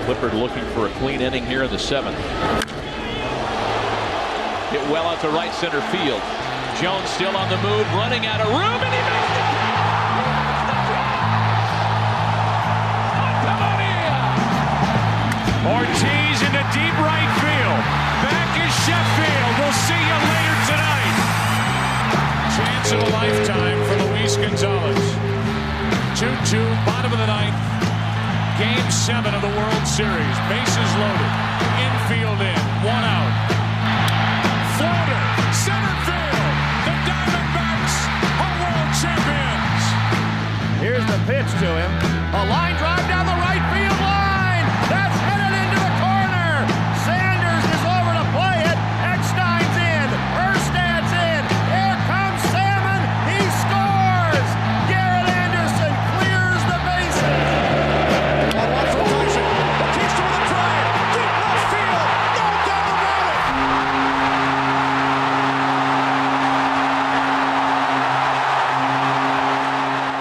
Lippert looking for a clean inning here in the 7th. Hit well out to right center field. Jones still on the move, running out of room, and he makes the catch! Ortiz into deep right field. Back is Sheffield. We'll see you later tonight. Chance of a lifetime for Luis Gonzalez. 2-2, bottom of the 9th. Game 7 of the World Series. Bases loaded. Infield in. 1 out. Floater. Center field. The Diamondbacks are world champions. Here's the pitch to him. A line drive down the right field line. That's headed into the corner. Sanders is over to play it. Eckstein's in. Erstad's in. Here comes Salmon. He scores. Garrett Anderson clears the bases. And watch the Tyson. Batista with a drive. Deep left field. No doubt about it.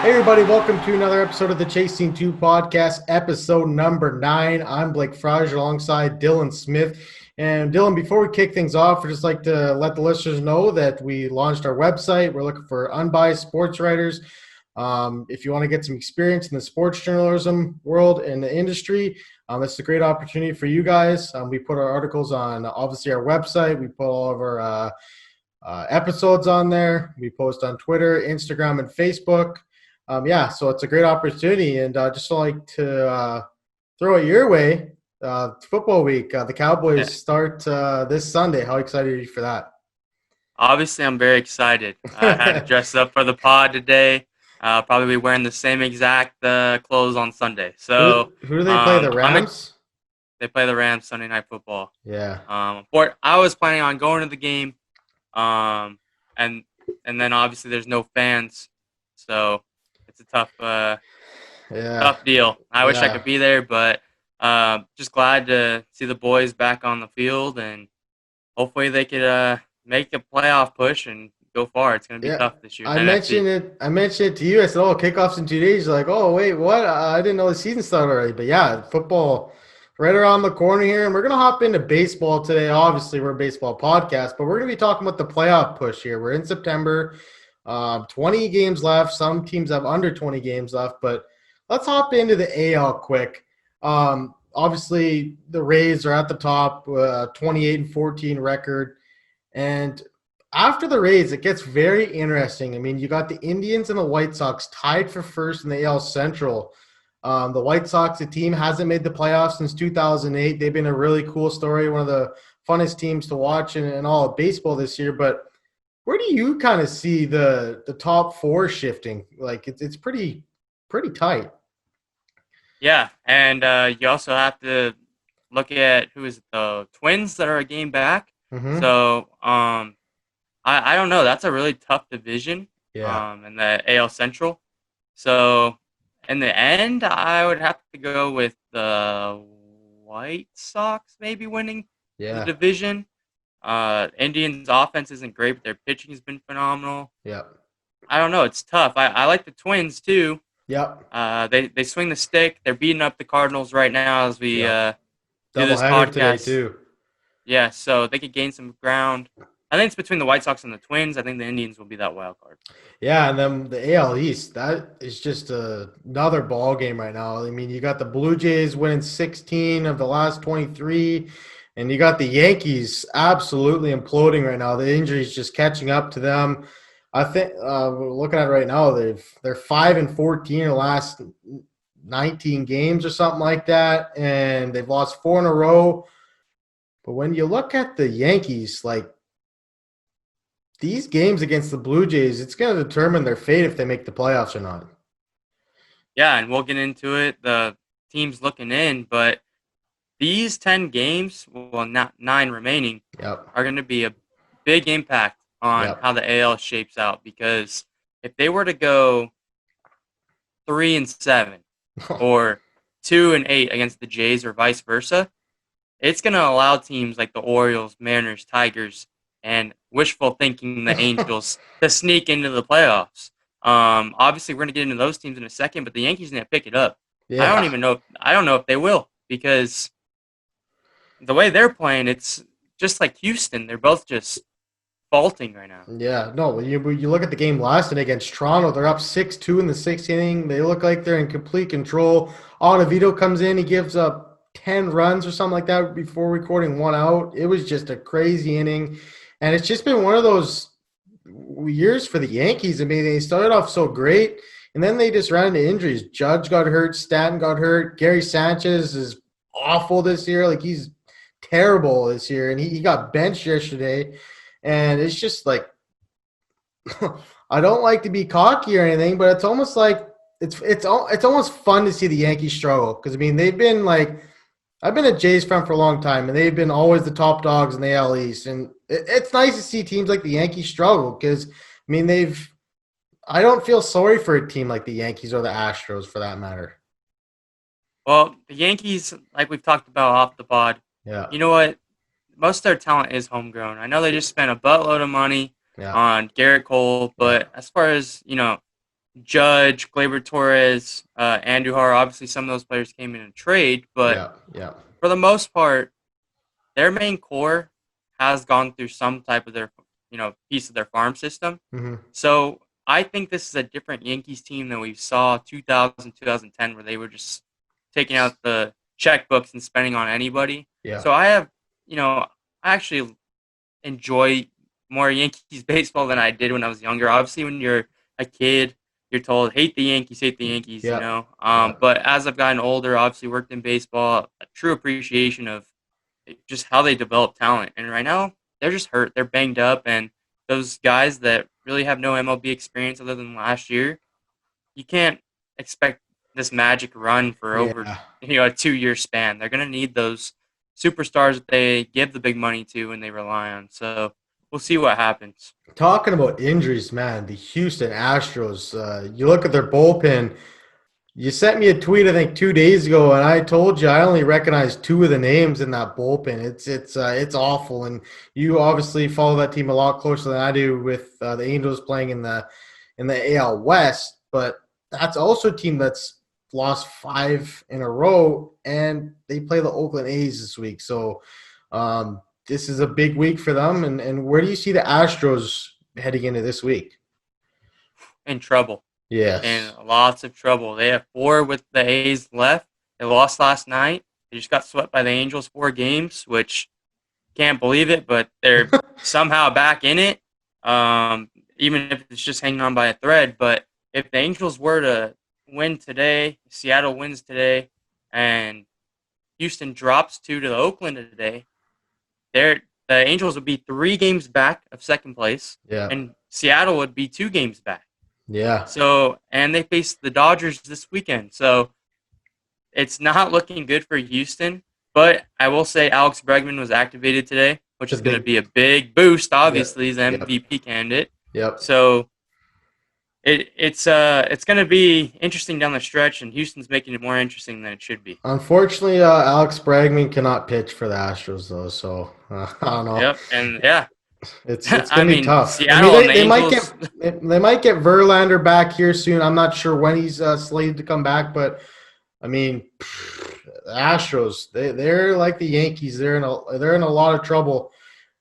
Hey everybody, welcome to another episode of the Chasing 2 podcast, episode number 9. I'm Blake Frage alongside Dylan Smith. And Dylan, before we kick things off, I'd just like to let the listeners know that we launched our website. We're looking for unbiased sports writers. If you want to get some experience in the sports journalism world and the industry, this is a great opportunity for you guys. We put our articles on, obviously, our website. We put all of our episodes on there. We post on Twitter, Instagram, and Facebook. So it's a great opportunity, and just like to throw it your way. Football week, the Cowboys start this Sunday. How excited are you for that? Obviously, I'm very excited. I had to dress up for the pod today. I'll probably be wearing the same exact clothes on Sunday. So who do they play? The Rams? They play the Rams Sunday Night Football. Yeah. I was planning on going to the game, and then obviously there's no fans, so it's a tough deal. I wish I could be there, but just glad to see the boys back on the field, and hopefully they could make a playoff push and go far. It's going to be tough this year. I mentioned it to you. I said, kickoff's in 2 days. You're like, oh, wait, what? I didn't know the season started already. But, yeah, football right around the corner here. And we're going to hop into baseball today. Obviously, we're a baseball podcast, but we're going to be talking about the playoff push here. We're in September. 20 games left. Some teams have under 20 games left. But let's hop into the AL quick. Obviously, the Rays are at the top, 28-14 record. And after the Rays, it gets very interesting. I mean, you got the Indians and the White Sox tied for first in the AL Central. The White Sox, the team hasn't made the playoffs since 2008. They've been a really cool story, one of the funnest teams to watch in all of baseball this year. But where do you kind of see the top four shifting? Like, it's pretty tight. Yeah, and you also have to look at who is the Twins that are a game back. Mm-hmm. So I don't know. That's a really tough division. Yeah. In the AL Central. So in the end, I would have to go with the White Sox maybe winning the division. Indians' offense isn't great, but their pitching has been phenomenal. Yeah. I don't know. It's tough. I like the Twins too. Yep. They swing the stick. They're beating up the Cardinals right now as we do this podcast today too. Yeah, so they could gain some ground. I think it's between the White Sox and the Twins. I think the Indians will be that wild card. Yeah, and then the AL East, that is just another ball game right now. I mean, you got the Blue Jays winning 16 of the last 23, and you got the Yankees absolutely imploding right now. The injuries just catching up to them. I think we're looking at it right now. They're 5-14 in the last 19 games or something like that, and they've lost 4 in a row. But when you look at the Yankees, like these games against the Blue Jays, it's going to determine their fate if they make the playoffs or not. Yeah, and we'll get into it. The team's looking in, but these 10 games, well, not 9 remaining, are going to be a big impact on how the AL shapes out, because if they were to go 3-7 or 2-8 against the Jays or vice versa, it's going to allow teams like the Orioles, Mariners, Tigers, and wishful thinking the Angels to sneak into the playoffs. Obviously, we're going to get into those teams in a second, but the Yankees need to pick it up. Yeah. I don't know if they will, because the way they're playing, it's just like Houston. They're both just faulting right now. Yeah, no, you look at the game last night against Toronto, they're up 6-2 in the sixth inning. They look like they're in complete control. Ottavino comes in, he gives up 10 runs or something like that before recording 1 out. It was just a crazy inning. And it's just been one of those years for the Yankees. I mean, they started off so great, and then they just ran into injuries. Judge got hurt, Stanton got hurt, Gary Sanchez is awful this year. Like, he's terrible this year, and he got benched yesterday. And it's just like, I don't like to be cocky or anything, but it's almost like it's almost fun to see the Yankees struggle, because I mean, they've been like, I've been a Jays fan for a long time, and they've been always the top dogs in the AL East, and it's nice to see teams like the Yankees struggle, because I mean, I don't feel sorry for a team like the Yankees or the Astros for that matter. Well, the Yankees, like we've talked about off the pod, Yeah. you know what? Most of their talent is homegrown. I know they just spent a buttload of money on Garrett Cole, but as far as, Judge, Gleyber Torres, Andujar, obviously some of those players came in a trade, but for the most part, their main core has gone through some type of their, piece of their farm system. Mm-hmm. So I think this is a different Yankees team than we saw 2000, 2010, where they were just taking out the checkbooks and spending on anybody. Yeah. So I actually enjoy more Yankees baseball than I did when I was younger. Obviously, when you're a kid, you're told, hate the Yankees, But as I've gotten older, obviously worked in baseball, a true appreciation of just how they develop talent. And right now, they're just hurt. They're banged up. And those guys that really have no MLB experience other than last year, you can't expect this magic run for over a 2-year span. They're going to need those superstars that they give the big money to and they rely on. So we'll see what happens. Talking about injuries, man, the Houston Astros, you look at their bullpen. You sent me a tweet, I think, 2 days ago, and I told you I only recognized 2 of the names in that bullpen. It's awful, and you obviously follow that team a lot closer than I do with the Angels playing in the AL West. But that's also a team that's lost 5 in a row, and they play the Oakland A's this week. So this is a big week for them. And where do you see the Astros heading into this week? In trouble. Yes. In lots of trouble. They have 4 with the A's left. They lost last night. They just got swept by the Angels 4 games, which can't believe it, but they're somehow back in it, even if it's just hanging on by a thread. But if the Angels were to win today, Seattle wins today, and Houston drops 2 to the Oakland today, the Angels would be 3 games back of second place, and Seattle would be 2 games back. Yeah. So, and they face the Dodgers this weekend. So, it's not looking good for Houston. But I will say Alex Bregman was activated today, which is going to be a big boost. Obviously, he's an MVP candidate. Yep. So, it's going to be interesting down the stretch, and Houston's making it more interesting than it should be. Unfortunately, Alex Bregman cannot pitch for the Astros, though. So I don't know. Yep, and it's gonna be tough. Seattle they might get Verlander back here soon. I'm not sure when he's slated to come back, but I mean, the Astros, they're like the Yankees. They're in a lot of trouble.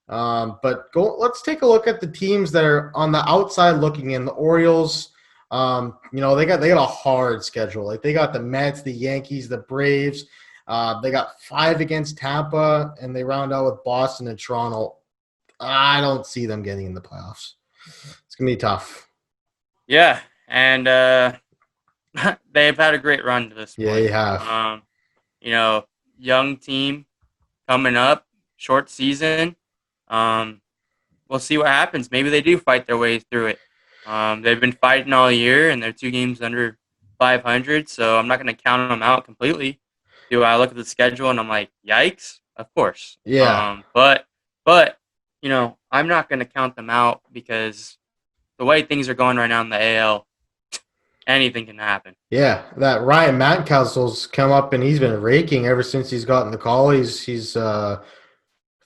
But let's take a look at the teams that are on the outside looking in. The Orioles, they got a hard schedule. Like, they got the Mets, the Yankees, the Braves. They got 5 against Tampa, and they round out with Boston and Toronto. I don't see them getting in the playoffs. It's gonna be tough. Yeah, and they've had a great run to this point. Yeah, you have. Young team coming up, short season. We'll see what happens. Maybe they do fight their way through it. They've been fighting all year, and they're 2 games under 500, so I'm not going to count them out completely. Do I look at the schedule and I'm like, yikes? Of course. Yeah. But I'm not going to count them out, because the way things are going right now in the AL, anything can happen. Yeah, that Ryan Mountcastle's come up, and he's been raking ever since he's gotten the call. He's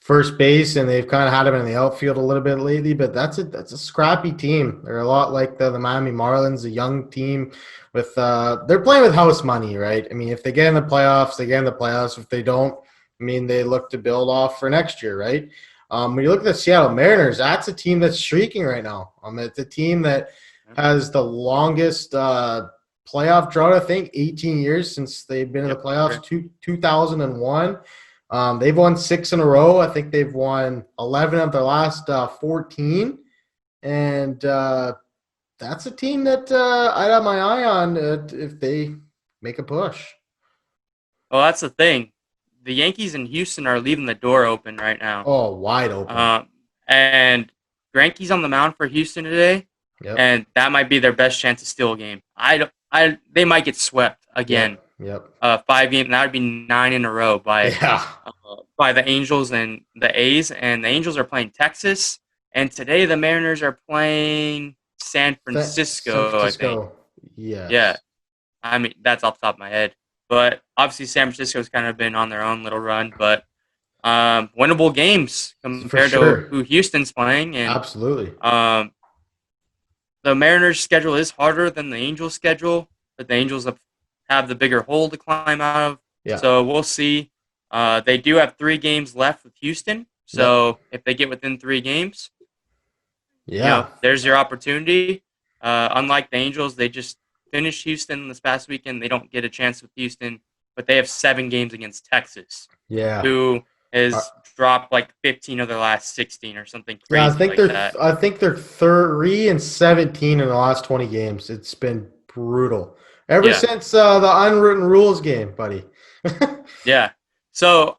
first base, and they've kind of had him in the outfield a little bit lately. But that's a scrappy team. They're a lot like the Miami Marlins, a young team with they're playing with house money, right? I mean, if they get in the playoffs, they get in the playoffs. If they don't, I mean, they look to build off for next year, right? When you look at the Seattle Mariners, that's a team that's streaking right now. It's a team that has the longest playoff drought, I think, 18 years since they've been in the playoffs, 2001. They've won 6 in a row. I think they've won 11 of their last 14. And that's a team that I'd have my eye on if they make a push. Well, that's the thing. The Yankees and Houston are leaving the door open right now. Oh, wide open. And Greinke's on the mound for Houston today, and that might be their best chance to steal a game. They might get swept again. Yep. 5 games. That would be 9 in a row by the Angels and the A's. And the Angels are playing Texas, and today the Mariners are playing San Francisco. I think. Yes. Yeah. I mean, that's off the top of my head. But obviously, San Francisco's kind of been on their own little run, but winnable games compared to who Houston's playing. And, absolutely. The Mariners' schedule is harder than the Angels' schedule, but the Angels have the bigger hole to climb out of. Yeah. So we'll see. They do have 3 games left with Houston. So if they get within 3 games, there's your opportunity. Unlike the Angels, they just finished Houston this past weekend. They don't get a chance with Houston, but they have 7 games against Texas. Yeah. Who has dropped like 15 of their last 16 or something crazy. Yeah, I think they're 3-17 in the last 20 games. It's been brutal ever since the unwritten rules game, buddy. Yeah. So,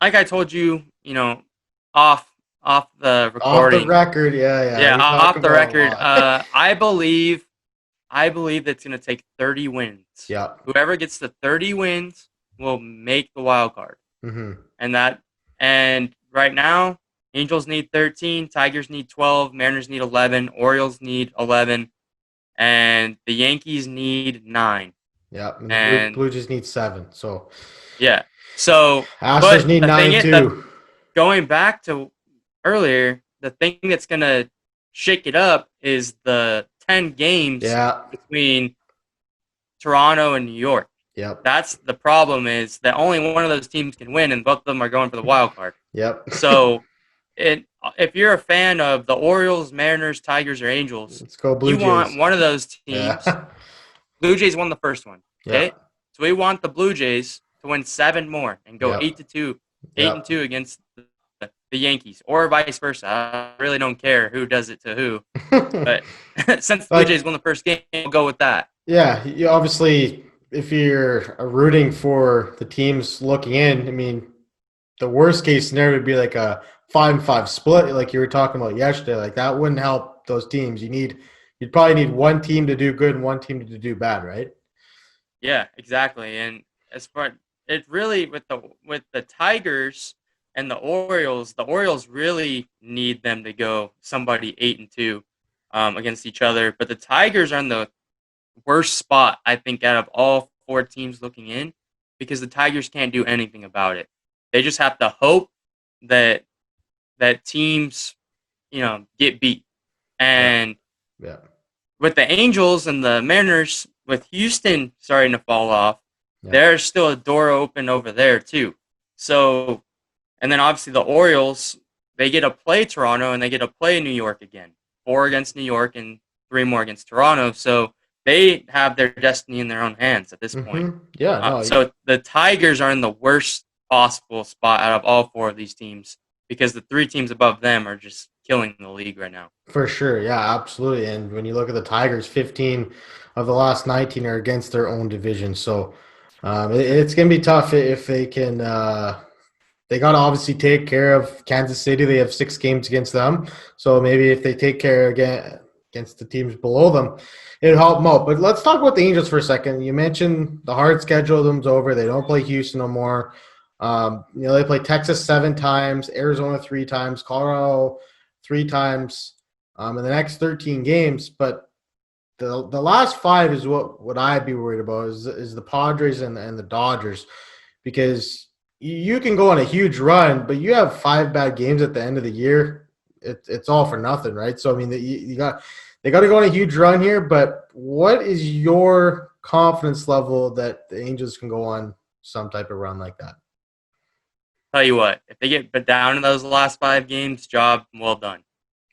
like I told you, off the recording, off the record, off the record. I believe that's going to take 30 wins. Yeah. Whoever gets to 30 wins will make the wild card. Mm-hmm. And right now, Angels need 13, Tigers need 12, Mariners need 11, Orioles need 11, and the Yankees need 9. Yeah, and Blue Jays need 7. So yeah, so Astros need 9 too. Going back to earlier, the thing that's gonna shake it up is the 10 games between Toronto and New York. Yep. That's the problem, is that only one of those teams can win, and both of them are going for the wild card. Yep. So, if you're a fan of the Orioles, Mariners, Tigers, or Angels, let's go Blue Jays. You want one of those teams. Yeah. Blue Jays won the first one. Okay, so we want the Blue Jays to win 7 more and go 8-2, 8-2 against the Yankees, or vice versa. I really don't care who does it to who, but since the Blue Jays won the first game, we'll go with that. Yeah, you obviously. If you're rooting for the teams looking in, I mean, the worst case scenario would be like a 5-5 split, like you were talking about yesterday. Like that wouldn't help those teams. You'd probably need one team to do good and one team to do bad, right? Yeah, exactly. And as far it really with the Tigers and the Orioles really need them to go somebody 8-2 against each other. But the Tigers are in the worst spot, I think, out of all 4 teams looking in, because the Tigers can't do anything about it. They just have to hope that teams, get beat. And with the Angels and the Mariners, with Houston starting to fall off, there's still a door open over there too. So, and then obviously the Orioles, they get to play Toronto and they get to play New York again. 4 against New York and 3 more against Toronto. So they have their destiny in their own hands at this point. So the Tigers are in the worst possible spot out of all 4 of these teams, because the 3 teams above them are just killing the league right now. For sure. Yeah, absolutely. And when you look at the Tigers, 15 of the last 19 are against their own division. So it's going to be tough if they can they got to obviously take care of Kansas City. They have 6 games against them. So maybe if they take care against the teams below them, it'll help them out. But let's talk about the Angels for a second. You mentioned the hard schedule of them's over. They don't play Houston no more. They play Texas 7 times, Arizona 3 times, Colorado 3 times in the next 13 games. But the last 5 is what I'd be worried about is the Padres and the Dodgers, because you can go on a huge run, but you have 5 bad games at the end of the year. It's all for nothing, right? So I mean, they got to go on a huge run here. But what is your confidence level that the Angels can go on some type of run like that? Tell you what, if they get down in those last 5 games, job well done.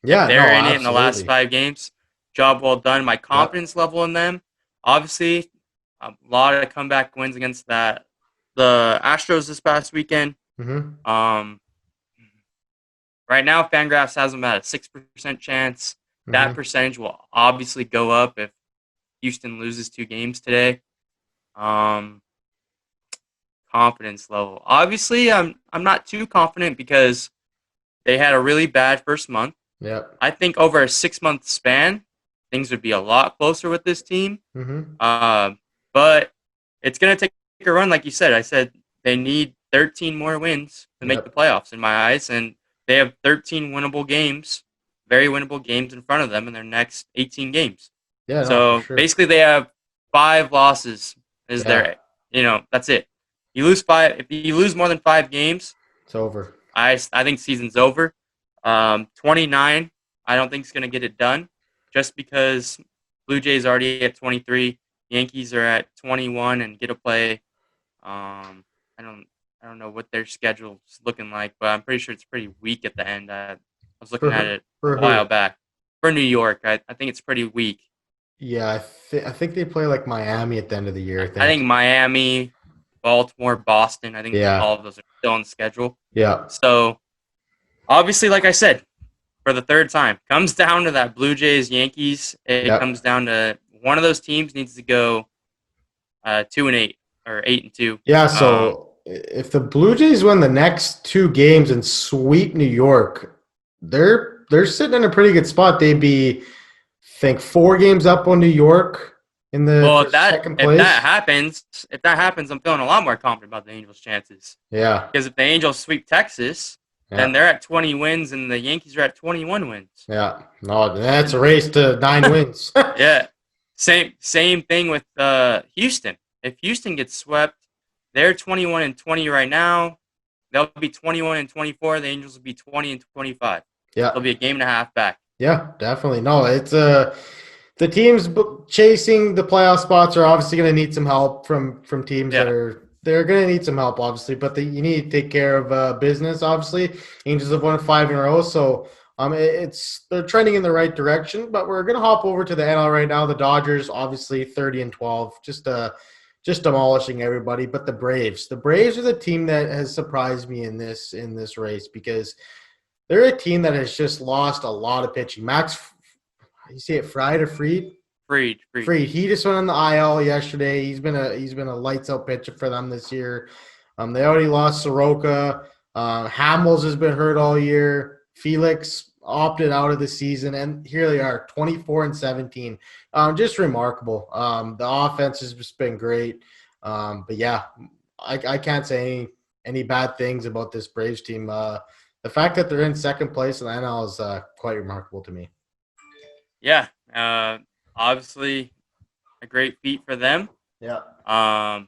Yeah, if they're in absolutely. it in the last 5 games, job well done. My confidence level in them, obviously, a lot of comeback wins against the Astros this past weekend. Mm-hmm. Right now, Fangraphs has them at a 6% chance. That percentage will obviously go up if Houston loses 2 games today. Confidence level. Obviously, I'm not too confident because they had a really bad first month. Yep. I think over a 6-month span, things would be a lot closer with this team. But it's going to take a run, like you said. I said they need 13 more wins to make the playoffs in my eyes, and they have 13 winnable games, very winnable games in front of them in their next 18 games. Yeah. So basically, they have 5 losses. That's it. You lose 5. If you lose more than 5 games, it's over. I think season's over. 29, I don't think is going to get it done, just because Blue Jays already at 23, Yankees are at 21, and get to play. I don't know what their schedule's looking like, but I'm pretty sure it's pretty weak at the end. I was looking at it a while back for New York. I think it's pretty weak. Yeah, I think they play like Miami at the end of the year. I think Miami, Baltimore, Boston. I think all of those are still on the schedule. Yeah. So obviously, like I said, for the third time, comes down to that Blue Jays Yankees. It comes down to one of those teams needs to go 2-8 or 8-2. Yeah. So if the Blue Jays win the next 2 games and sweep New York, they're sitting in a pretty good spot. They'd be, I think, 4 games up on New York in the second place. If that happens, I'm feeling a lot more confident about the Angels' chances. Yeah. Because if the Angels sweep Texas, then they're at 20 wins, and the Yankees are at 21 wins. Yeah. No, that's a race to 9 wins. Yeah. Same thing with Houston. If Houston gets swept, they're 21-20 right now. They'll be 21-24. The Angels will be 20-25. Yeah. They'll be a game and a half back. Yeah, definitely. No, it's the teams chasing the playoff spots are obviously going to need some help from teams they're going to need some help, obviously, but you need to take care of business. Obviously, Angels have won 5 in a row, so they're trending in the right direction. But we're going to hop over to the NL right now. The Dodgers, obviously, 30-12, just demolishing everybody. But the Braves are the team that has surprised me in this race, because they're a team that has just lost a lot of pitching. Max, you say it, Fried or Freed? Freed. He just went on the IL yesterday. He's been a lights out pitcher for them this year. They already lost Soroka. Hamels has been hurt all year. Felix opted out of the season, and here they are, 24-17. Just remarkable. The offense has just been great. But yeah, I can't say any bad things about this Braves team. The fact that they're in second place in the NL is quite remarkable to me. Yeah. Obviously, a great feat for them. Yeah. I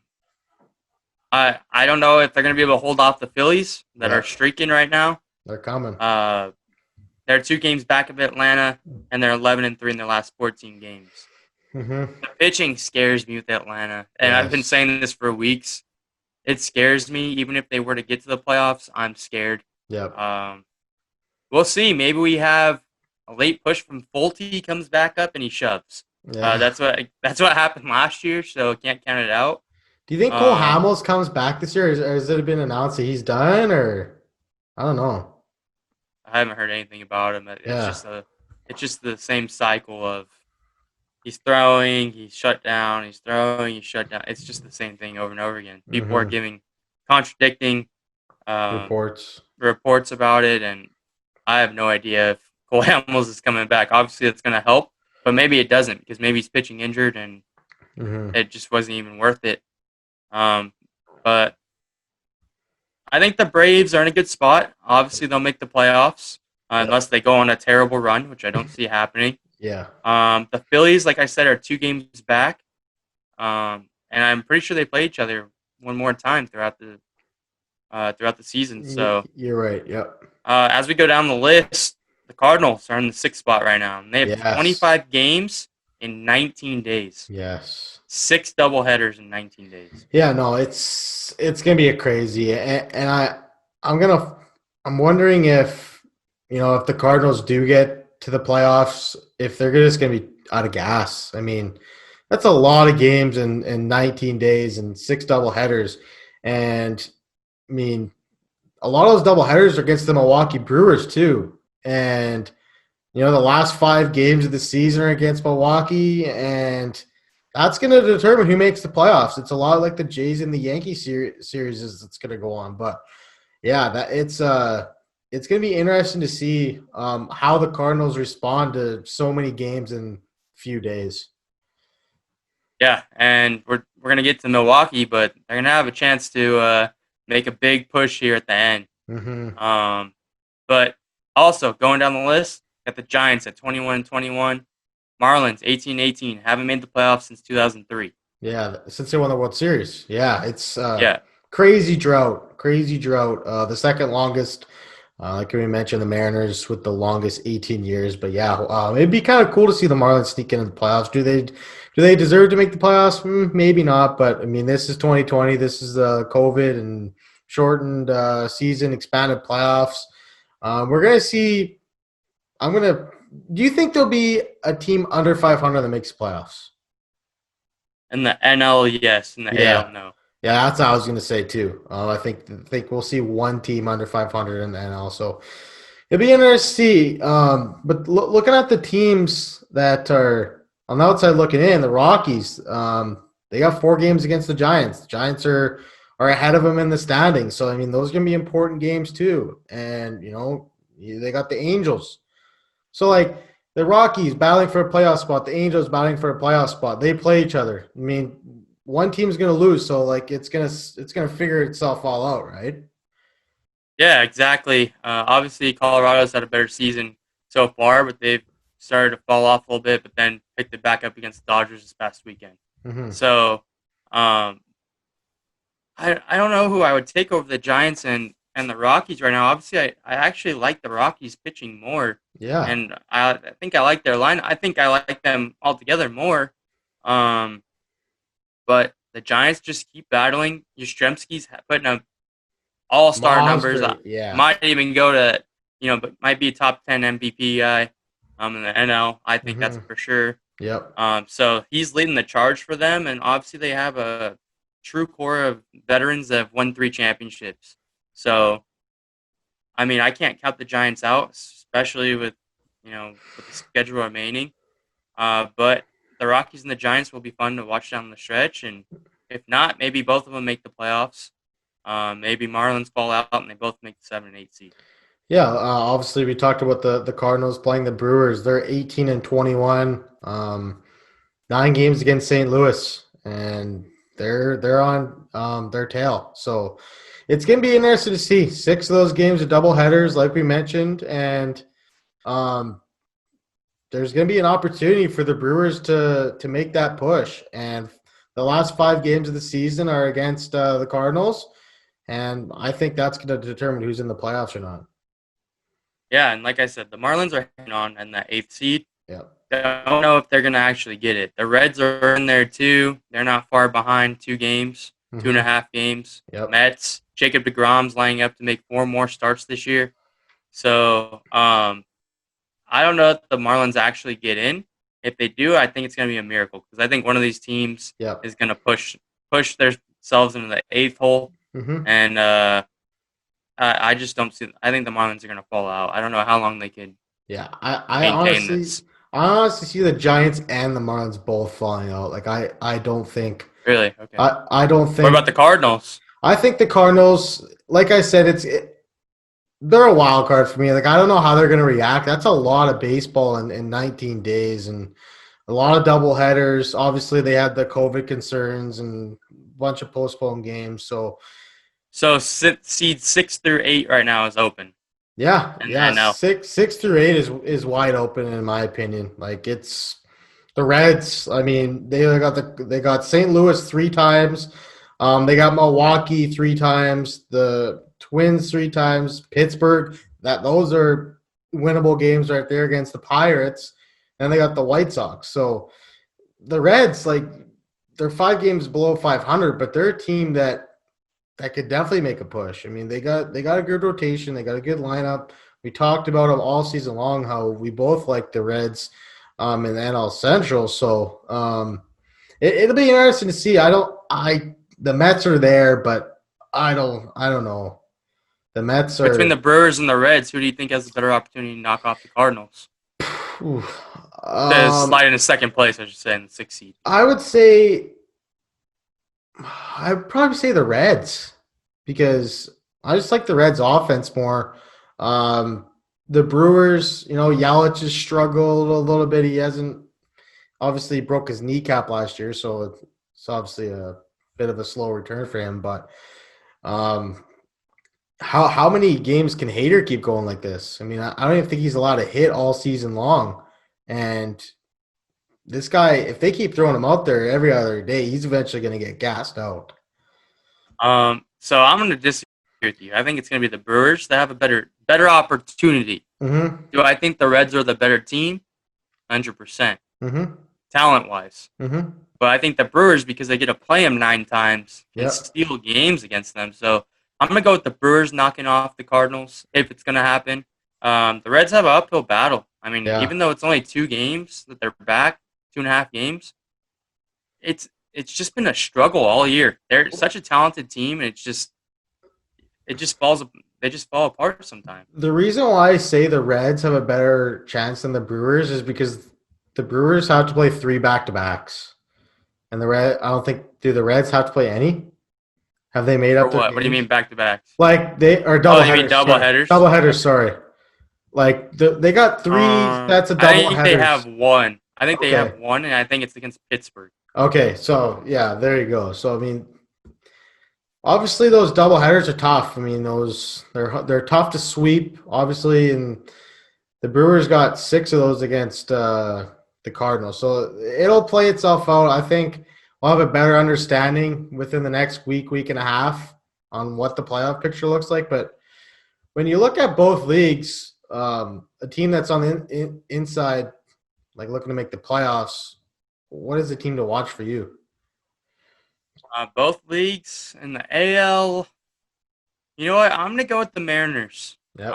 don't know if they're going to be able to hold off the Phillies that are streaking right now. They're coming. They're 2 games back of Atlanta, and they're 11-3 in their last 14 games. The pitching scares me with Atlanta, and I've been saying this for weeks. It scares me. Even if they were to get to the playoffs, I'm scared. Yeah. We'll see. Maybe we have a late push from Fulte. He comes back up and he shoves. Yeah. That's what happened last year, so can't count it out. Do you think Cole Hamels comes back this year, or has it been announced that he's done, or I don't know? I haven't heard anything about him. It's just the same cycle of he's throwing, he's shut down, he's throwing, he's shut down. It's just the same thing over and over again. People are giving contradicting reports about it, and I have no idea if Cole Hamels is coming back. Obviously, that's going to help, but maybe it doesn't, because maybe he's pitching injured and it just wasn't even worth it. But I think the Braves are in a good spot. Obviously, they'll make the playoffs unless they go on a terrible run, which I don't see happening. Yeah. The Phillies, like I said, are 2 games back, and I'm pretty sure they play each other one more time throughout throughout the season. So you're right. Yep. As we go down the list, the Cardinals are in the 6th spot right now. And they have 25 games in 19 days. Yes. 6 doubleheaders in 19 days. Yeah, no, it's gonna be a crazy, and I'm wondering if if the Cardinals do get to the playoffs, if they're just gonna be out of gas. I mean, that's a lot of games in 19 days and 6 doubleheaders, and I mean, a lot of those doubleheaders are against the Milwaukee Brewers too, and the last 5 games of the season are against Milwaukee, and that's going to determine who makes the playoffs. It's a lot like the Jays and the Yankees series that's going to go on. But, yeah, it's going to be interesting to see how the Cardinals respond to so many games in a few days. Yeah, and we're going to get to Milwaukee, but they're going to have a chance to make a big push here at the end. Mm-hmm. But also, going down the list, got the Giants at 21-21. Marlins 18-18, haven't made the playoffs since 2003. Yeah, since they won the World Series. Yeah, it's yeah, crazy drought. The second longest, like we mentioned, the Mariners with the longest 18 years. But yeah, it'd be kind of cool to see the Marlins sneak into the playoffs. Do they deserve to make the playoffs? Maybe not. But I mean, this is 2020. This is the COVID and shortened season, expanded playoffs. We're gonna see. Do you think there'll be a team under 500 that makes playoffs? In the NL, yes. In the AL, no. Yeah, that's what I was going to say too. I think we'll see one team under 500 in the NL. So it'll be interesting to see. But looking at the teams that are on the outside looking in, the Rockies, they got 4 games against the Giants. The Giants are ahead of them in the standings. So, I mean, those are going to be important games too. And, they got the Angels. So, like, the Rockies battling for a playoff spot, the Angels battling for a playoff spot. They play each other. I mean, one team's going to lose, so, like, it's gonna figure itself all out, right? Yeah, exactly. Obviously, Colorado's had a better season so far, but they've started to fall off a little bit, but then picked it back up against the Dodgers this past weekend. Mm-hmm. So, I don't know who I would take over the Giants and the Rockies right now. Obviously, I actually like the Rockies pitching more. Yeah. And I think I like their line. I think I like them altogether more. But the Giants just keep battling. Yastrzemski's putting up all-star numbers. Yeah. Might even go to, but might be a top 10 MVP guy in the NL. I think that's for sure. Yep. So he's leading the charge for them. And obviously they have a true core of veterans that have won 3 championships. So, I mean, I can't count the Giants out, especially with the schedule remaining. But the Rockies and the Giants will be fun to watch down the stretch. And if not, maybe both of them make the playoffs. Maybe Marlins fall out and they both make the 7 and 8 seed. Yeah, obviously we talked about the Cardinals playing the Brewers. They're 18-21, 9 games against St. Louis, and they're on their tail. So it's going to be interesting to see. 6 of those games are double headers, like we mentioned, and there's going to be an opportunity for the Brewers to make that push. And the last 5 games of the season are against the Cardinals, and I think that's going to determine who's in the playoffs or not. Yeah, and like I said, the Marlins are hanging on in that 8th seed. Yeah. Don't know if they're going to actually get it. The Reds are in there too. They're not far behind, 2 games, 2.5 games. Yep. Mets, Jacob deGrom's lining up to make 4 more starts this year. So I don't know if the Marlins actually get in. If they do, I think it's going to be a miracle because I think one of these teams is going to push themselves into the 8th hole. And I just don't see. I think the Marlins are going to fall out. I don't know how long they could. Yeah, I honestly see the Giants and the Marlins both falling out. Like I don't think. Really? Okay. I don't think. What about the Cardinals? I think the Cardinals, like I said, they're a wild card for me. Like I don't know how they're going to react. That's a lot of baseball in 19 days and a lot of double headers. Obviously, they had the COVID concerns and a bunch of postponed games. So seed 6 through 8 right now is open. Yeah. NL. 6 through 8 is wide open in my opinion. Like it's the Reds. I mean, they got St. Louis 3 times. They got Milwaukee 3 times, the Twins 3 times, Pittsburgh. Those are winnable games right there against the Pirates. And they got the White Sox. So the Reds, like, they're 5 games below 500, but they're a team that could definitely make a push. I mean, they got a good rotation. They got a good lineup. We talked about them all season long, how we both like the Reds in the NL Central. So it'll be interesting to see. The Mets are there, but I don't know. The Mets are between the Brewers and the Reds. Who do you think has a better opportunity to knock off the Cardinals? To slide into second place, I should say, in the 6th seed. I'd probably say the Reds because I just like the Reds' offense more. The Brewers, Yelich has struggled a little bit. He hasn't obviously broke his kneecap last year, so it's obviously a bit of a slow return for him. But how many games can Hader keep going like this? I mean, I don't even think he's allowed to hit all season long. And this guy, if they keep throwing him out there every other day, he's eventually going to get gassed out. So I'm going to disagree with you. I think it's going to be the Brewers that have a better opportunity. Mm-hmm. Do I think the Reds are the better team? 100%. Mm-hmm. Talent-wise. Mm-hmm. But I think the Brewers, because they get to play them 9 times, and Yep. steal games against them. So I'm going to go with the Brewers knocking off the Cardinals if it's going to happen. The Reds have an uphill battle. I mean, Yeah. even though it's only 2 games that they're back, 2.5 games, it's just been a struggle all year. They're such a talented team, and they just fall apart sometimes. The reason why I say the Reds have a better chance than the Brewers is because the Brewers have to play 3 back-to-backs. And I don't think, do the Reds have to play any? Have they made Or up their what? What do you games? mean back-to-backs? Like they are double Oh, you headers. mean double headers? Double headers, sorry. Like they got 3 sets of double I think headers. they have one. I think they Okay. have one, and I think it's against Pittsburgh. Okay, so yeah, there you go. So I mean, obviously those double headers are tough. I mean, they're tough to sweep, obviously, and the Brewers got 6 of those against the Cardinals. So it'll play itself out. I think we'll have a better understanding within the next week and a half on what the playoff picture looks like. But when you look at both leagues, a team that's on the inside, like looking to make the playoffs, what is the team to watch for you? Both leagues in the AL. You know what? I'm gonna go with the Mariners. Yep.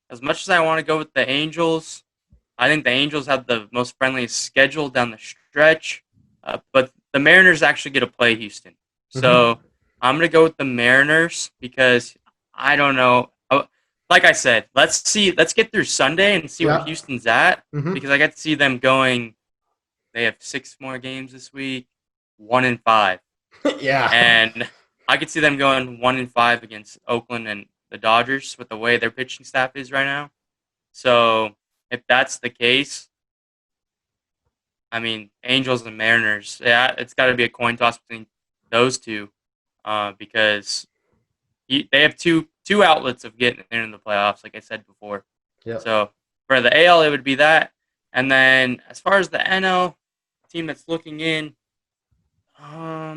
As much as I want to go with the Angels, I think the Angels have the most friendliest schedule down the stretch. But the Mariners actually get to play Houston, so I'm gonna go with the Mariners because I don't know. Like I said, let's get through Sunday and see where Houston's at because I got to see them going. They have 6 more games this week, 1-5. Yeah. And I could see them going 1-5 against Oakland and the Dodgers with the way their pitching staff is right now. So if that's the case, I mean, Angels and Mariners, yeah, it's got to be a coin toss between those two because they have two outlets of getting into the playoffs, like I said before. Yeah. So for the AL, it would be that. And then as far as the NL team that's looking in, I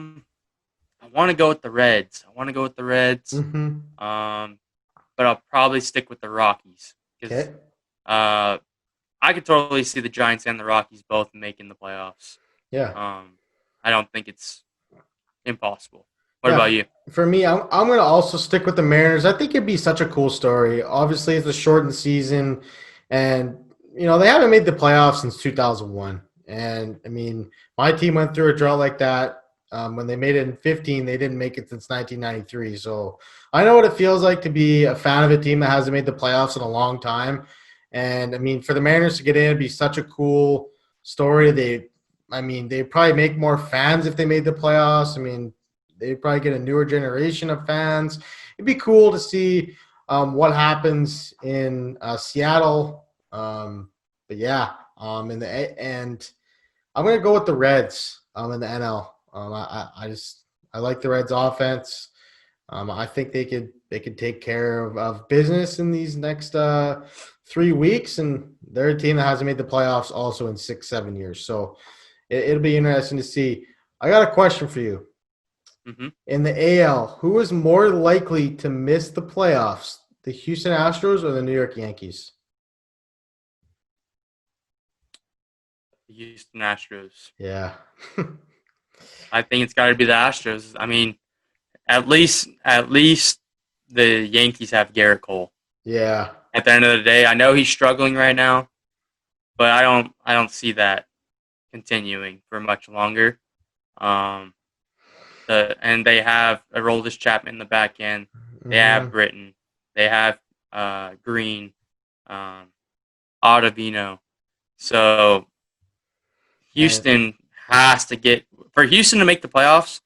want to go with the Reds. Mm-hmm. But I'll probably stick with the Rockies because I could totally see the Giants and the Rockies both making the playoffs. Yeah. I don't think it's impossible. What about you? For me, I'm going to also stick with the Mariners. I think it'd be such a cool story. Obviously, it's a shortened season, and they haven't made the playoffs since 2001. And I mean, my team went through a drought like that. When they made it in 15, they didn't make it since 1993. So I know what it feels like to be a fan of a team that hasn't made the playoffs in a long time. And I mean, for the Mariners to get in, it'd be such a cool story. They'd probably make more fans if they made the playoffs. I mean, they'd probably get a newer generation of fans. It'd be cool to see what happens in Seattle. But yeah, and I'm gonna go with the Reds in the NL. I like the Reds offense. I think they could take care of business in these next 3 weeks, and they're a team that hasn't made the playoffs also in 6-7 years. So it'll be interesting to see. I got a question for you. Mm-hmm. In the AL, who is more likely to miss the playoffs, the Houston Astros or the New York Yankees? The Houston Astros. Yeah. I think it's got to be the Astros. I mean, at least the Yankees have Garrett Cole. Yeah. At the end of the day, I know he's struggling right now, but I don't see that continuing for much longer. And they have Aroldis Chapman in the back end. They have Britton. They have Green, Ottavino. So Houston has to get – for Houston to make the playoffs,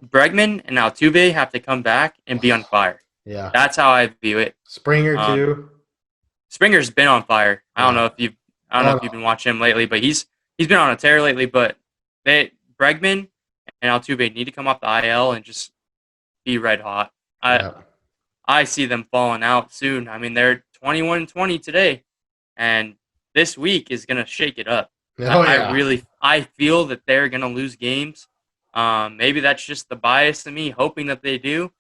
Bregman and Altuve have to come back and be on fire. Yeah. That's how I view it. Springer too. Springer's been on fire. I don't know if you've been watching him lately, but he's been on a tear lately. But Bregman and Altuve need to come off the IL and just be red hot. I see them falling out soon. I mean, they're 21-20 today, and this week is gonna shake it up. I feel that they're gonna lose games. Maybe that's just the bias in me, hoping that they do.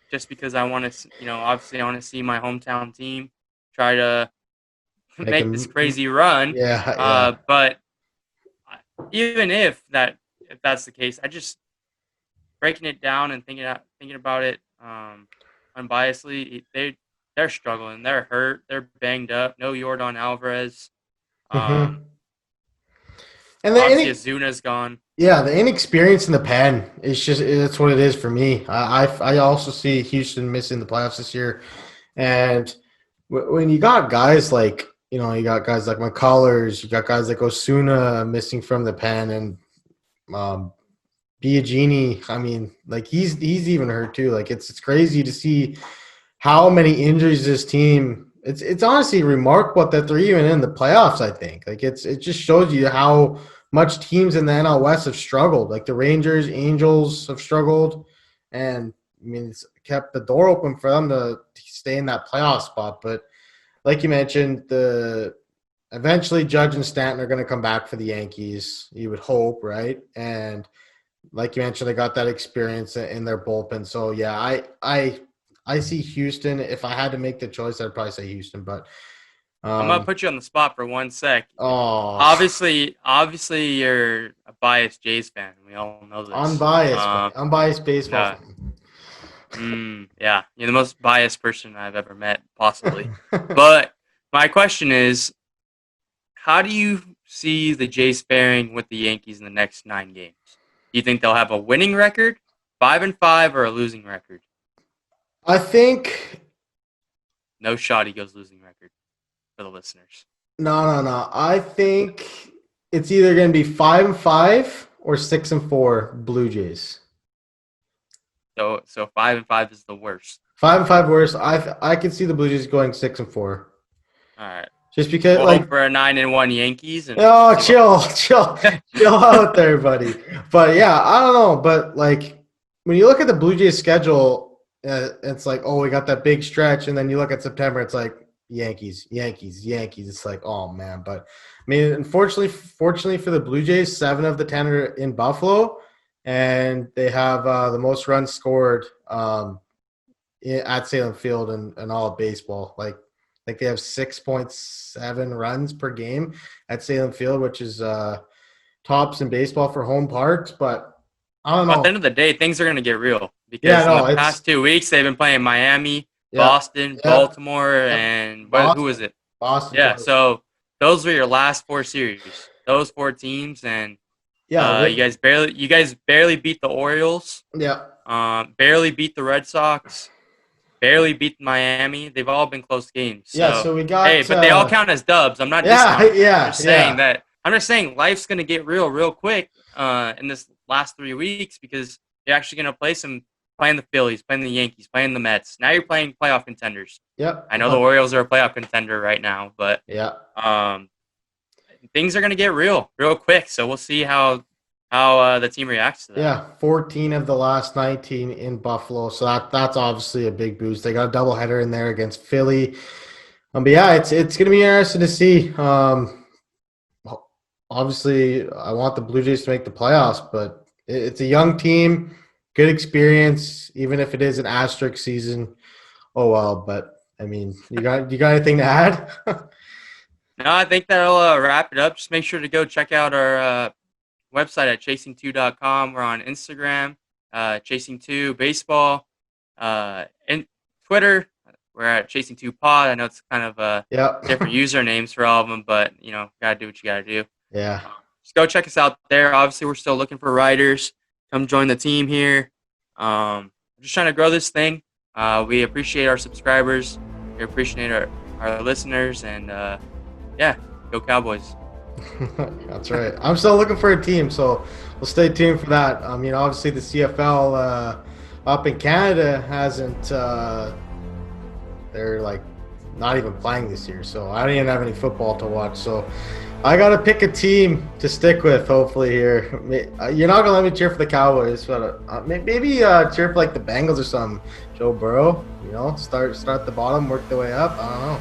Just because I want to, obviously I want to see my hometown team try to make this crazy run. But even if that's the case, I just breaking it down and thinking about it unbiasedly. They're struggling. They're hurt. They're banged up. No Yordan Alvarez. And obviously Azuna's gone. Yeah, the inexperience in the pen is that's what it is for me. I also see Houston missing the playoffs this year, and when you got guys like you got guys like McCullers, you got guys like Osuna missing from the pen, and Biagini. I mean, like he's even hurt too. Like it's crazy to see how many injuries this team. It's honestly remarkable that they're even in the playoffs. I think like it just shows you how much teams in the NL West have struggled. Like the Rangers, Angels have struggled, and I mean it's kept the door open for them to stay in that playoff spot. But like you mentioned, eventually Judge and Stanton are going to come back for the Yankees. You would hope, right? And like you mentioned, they got that experience in their bullpen. So yeah, I see Houston. If I had to make the choice, I'd probably say Houston. But I'm gonna put you on the spot for 1 sec. Oh, obviously, you're a biased Jays fan. We all know this. Unbiased baseball fan. Yeah, you're the most biased person I've ever met, possibly. But my question is, how do you see the Jays faring with the Yankees in the next 9 games? Do you think they'll have a winning record, 5-5, or a losing record? I think no shot he goes losing record for the listeners. No. I think it's either going to be 5-5 or 6-4 Blue Jays. So 5-5 is the worst. 5-5 worst. I can see the Blue Jays going 6-4. All right. Just because, we'll hope for a 9-1 Yankees. Chill out there, buddy. But yeah, I don't know. But like when you look at the Blue Jays schedule, it's like, oh, we got that big stretch, and then you look at September, it's like Yankees. It's like, oh man. But I mean, fortunately for the Blue Jays, 7 of the 10 are in Buffalo, and they have the most runs scored at Salem Field and all of baseball. Like they have 6.7 runs per game at Salem Field, which is tops in baseball for home parks. But I don't know. At the end of the day, things are going to get real because in the past 2 weeks they've been playing Miami, Boston, Baltimore, and who was it? Boston. Yeah, so those were your last 4 series. Those 4 teams, and you guys barely beat the Orioles. Yeah. Barely beat the Red Sox. Barely beat Miami. They've all been close games. So we got. Hey, but they all count as dubs. I'm not discounting. I'm just saying life's going to get real quick in this last 3 weeks because you're actually going to playing the Phillies, playing the Yankees, playing the Mets. Now you're playing playoff contenders. Yep. I know the Orioles are a playoff contender right now, but things are going to get real quick. So we'll see how the team reacts to that. Yeah, 14 of the last 19 in Buffalo. So that's obviously a big boost. They got a doubleheader in there against Philly. But yeah, it's going to be interesting to see. Obviously, I want the Blue Jays to make the playoffs, but It's a young team, good experience, even if it is an asterisk season. Oh well, but I mean, you got anything to add? No, I think that'll wrap it up. Just make sure to go check out our website at chasing2.com. We're on Instagram, chasing2 baseball, and Twitter. We're at chasing2pod. I know it's kind of different usernames for all of them, but gotta do what you gotta do. Yeah. Just go check us out there. Obviously, we're still looking for writers. Come join the team here. We're just trying to grow this thing. We appreciate our subscribers. We appreciate our listeners, and go Cowboys. That's right. I'm still looking for a team, so we'll stay tuned for that. I mean, obviously the CFL up in Canada hasn't. They're like not even playing this year, so I don't even have any football to watch. So I gotta pick a team to stick with. Hopefully here, you're not gonna let me cheer for the Cowboys, but maybe cheer for like the Bengals or something. Joe Burrow, start at the bottom, work the way up. I don't know.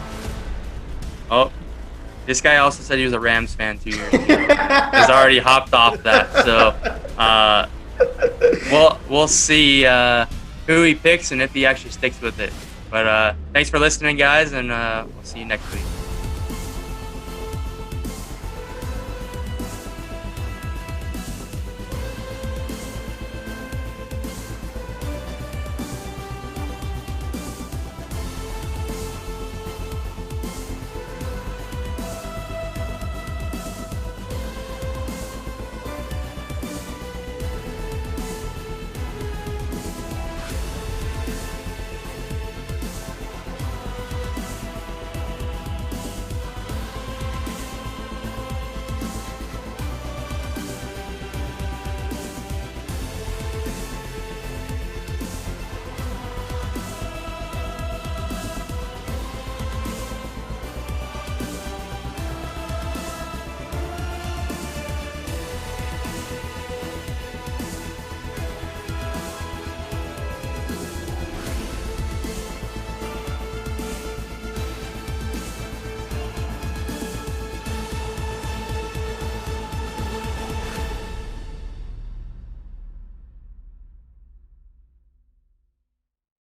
Oh. This guy also said he was a Rams fan 2 years ago. He's already hopped off that. So we'll see who he picks and if he actually sticks with it. But thanks for listening, guys, and we'll see you next week.